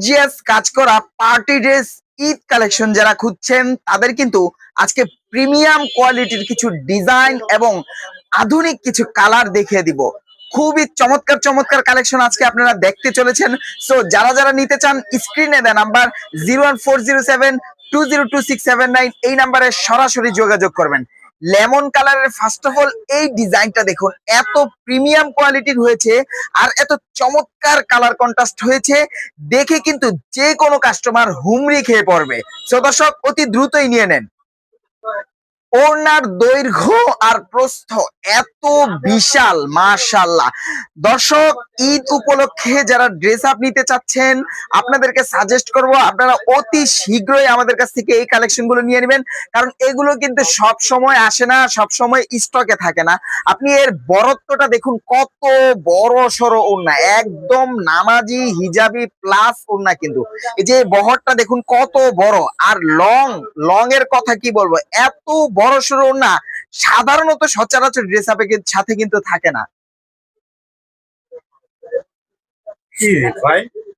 GS কাজ করা party dress Eid collection যারা খুঁজছেন তাদের কিন্তু আজকে প্রিমিয়াম কোয়ালিটির কিছু ডিজাইন এবং আধুনিক কিছু কালার দেখিয়ে দিব। খুবই চমৎকার চমৎকার কালেকশন আজকে আপনারা দেখতে চলেছেন। সো যারা যারা নিতে চান স্ক্রিনে দেন নাম্বার 01407202679 এই নাম্বারে সরাসরি যোগাযোগ করবেন। লেমন কালারের ফার্স্ট অফ অল এই ডিজাইনটা দেখুন, এত প্রিমিয়াম কোয়ালিটির হয়েছে আর এত চমৎকার কালার কন্ট্রাস্ট হয়েছে, দেখে কিন্তু যে কোনো কাস্টমার হুমড়ি খেয়ে পড়বে। সো দর্শক অতি দ্রুতই নিয়ে নেন। ওড়নার দৈর্ঘ্য আর প্রস্থ এত বিশাল, মাশাআল্লাহ। দর্শক ঈদ উপলক্ষে যারা ড্রেস আপ নিতে চাচ্ছেন আপনাদেরকে সাজেস্ট করব আপনারা অতি শীঘ্রই আমাদের কাছ থেকে এই কালেকশন গুলো নিয়ে নেবেন, কারণ এগুলো কিন্তু সব সময় আসে না, সব সময় স্টকে থাকে না। আপনি এর বড়ত্বটা দেখুন, কত বড় সড়ো ওড়না, একদম নামাজি হিজাবি প্লাস ওড়না। কিন্তু এই যে বহরটা দেখুন কত বড়, আর লং লং এর কথা কি বলবো, এত বড় সড়ো ওড়না সাধারণত সচরাচর ড্রেস আপের সাথে কিন্তু থাকে না। কি ভাই